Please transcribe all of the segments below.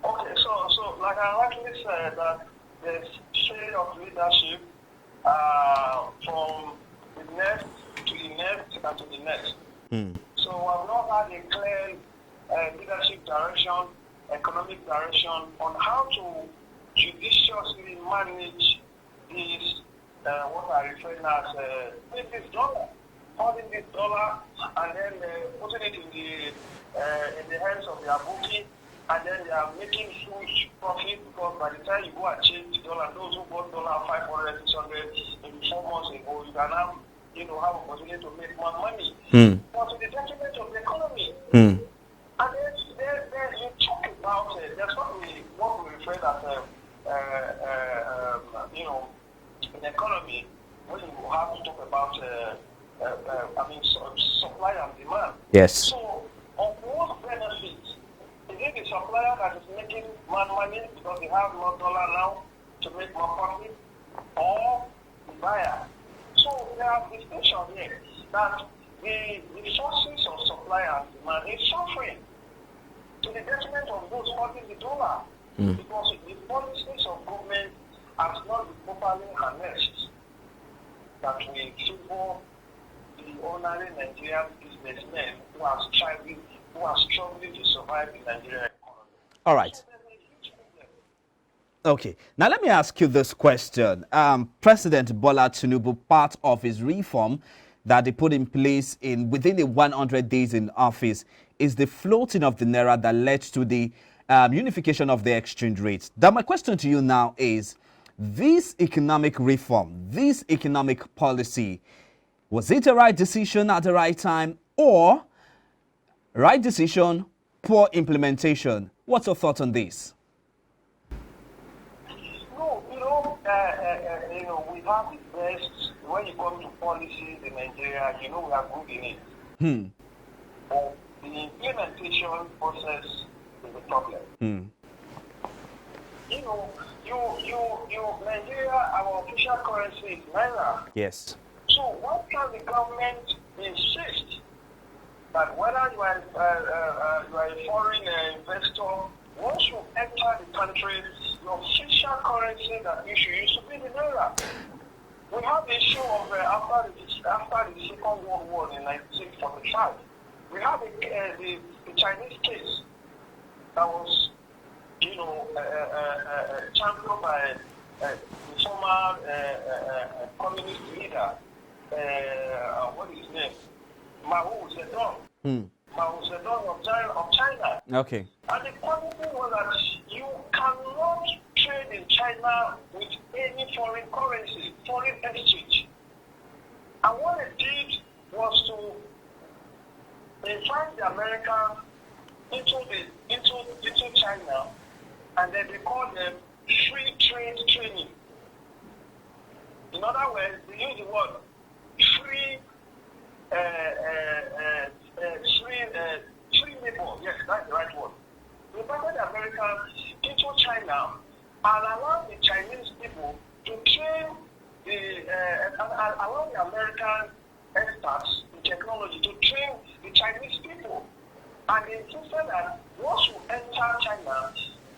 Okay, so like I rightly said, there's shade of leadership from the next to the next and to the next. So I've not had a clear leadership direction, economic direction on how to judiciously manage this, what I refer as this dollar, holding this dollar and then putting it in the hands of their bookie, and then they are making huge profit because by the time you go and change the dollar, those who bought dollar 500, 600 maybe 4 months ago, you can now, have a possibility to make more money. But to the detriment of the economy. And then you talk about that's what we refer as in economy, when you have to talk about supply and demand. Yes. So on what benefits? Is it the supplier that is making more money because they have more dollar now to make more profit, or the buyer? So there are distinctions here that the sources of supply and demand is suffering to the detriment of those holding the dollar because the policies of government has not been properly harnessed that will favor the ordinary Nigerian businessmen who are struggling to survive in Nigeria economy. All right. So there's a huge problem. Okay. Now let me ask you this question. President Bola Tinubu, part of his reform that they put in place within the 100 days in office is the floating of the Naira that led to the unification of the exchange rates. Now my question to you now is, this economic reform, this economic policy, was it a right decision at the right time, or right decision, poor implementation? What's your thought on this? No, we have the best when it comes to policies in Nigeria. We are good in it. But the implementation process is the problem. Nigeria, our official currency is Naira. Yes. So why can't the government insist that whether you are a foreign investor, once you enter the country, your official currency that you should use to be the Naira? We have the issue of after the Second World War in 1945. We have the Chinese case that was, championed by the former communist leader. What is his name? Mao Zedong. Mao Zedong of China. Okay. And the policy was that you cannot trade in China with any foreign currency, foreign exchange. And what it did was to invite the Americans into China, and then they call them free trade training. In other words, they use the word free labor. Yes, that's the right word. They invited the Americans into China and allowed the Chinese people to train allow the American experts in technology to train the Chinese people. And they insisted that once you enter China,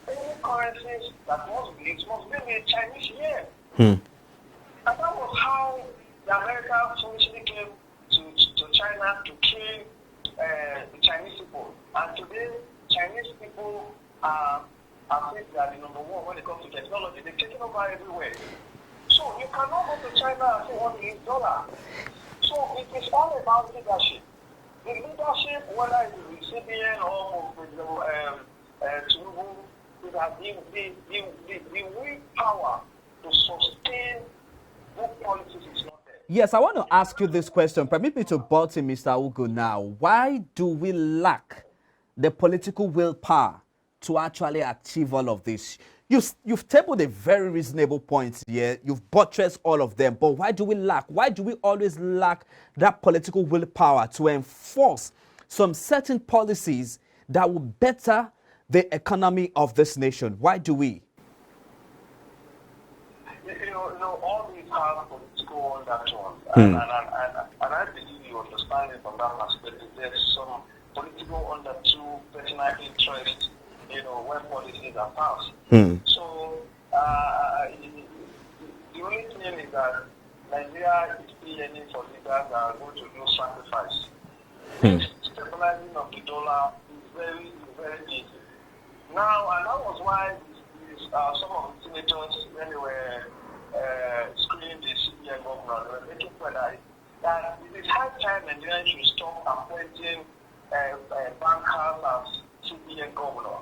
any currencies that must be the Chinese yen. And that was how the Americans initially came to China to train the Chinese people. And today, Chinese people are think that the number one when it comes to technology. They're taking over everywhere. So you cannot go to China and say what is dollar. So it is all about leadership. The leadership, whether it's the recipient or Tinubu, is that the willpower to sustain good policies is not there. Yes, I want to ask you this question. Permit me to butt in, Mr. Ugo, now. Why do we lack the political willpower to actually achieve all of this? You've tabled a very reasonable point here. You've buttressed all of them. But why do we lack? Why do we always lack that political willpower to enforce some certain policies that will better the economy of this nation? Why do we? All these have political undertone. And I believe you understand it from that perspective. There's some political undertone, personal interest when policies are passed. So the only thing is that Nigeria is still yearning for leaders that are going to do sacrifice. This stabilizing of the dollar is very, very easy. Now, and that was why some of the senators, when they were screening the CBN governor, they were making clear that it is high time Nigerians should stop appointing bankers as CBN governor.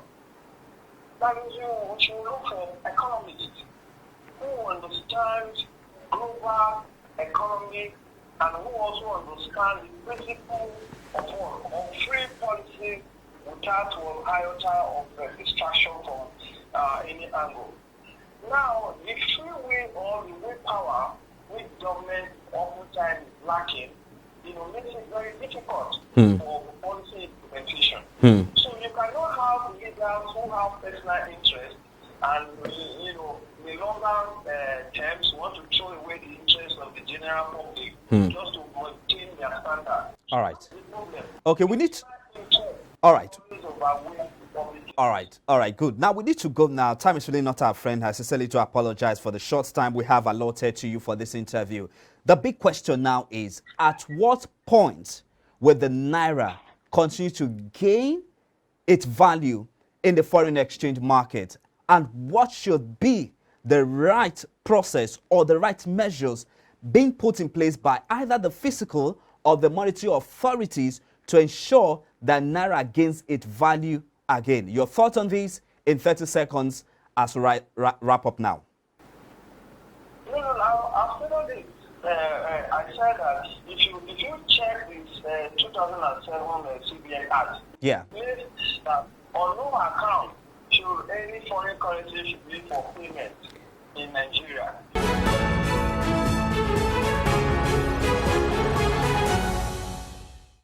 That is, we should look for economists who understand global economy and who also understand the principle of free policy without an iota of distraction from any angle. Now, the free will or the willpower which government oftentimes is lacking, makes it very difficult for policy implementation. So you cannot have leaders who have personal interest and, in longer terms want to throw away the interest of the general public just to maintain their standards. All right. Okay, we need to... All right. All right, good. Now we need to go now. Time is really not our friend. I sincerely to apologize for the short time we have allotted to you for this interview. The big question now is, at what point will the Naira continue to gain its value in the foreign exchange market? And what should be the right process or the right measures being put in place by either the fiscal or the monetary authorities to ensure that Naira gains its value again? Your thoughts on this in 30 seconds as we wrap up now. No, I've said all this. I said that if you check this 2007 CBN Act, it says that on no account should any foreign currency should be for payment in Nigeria.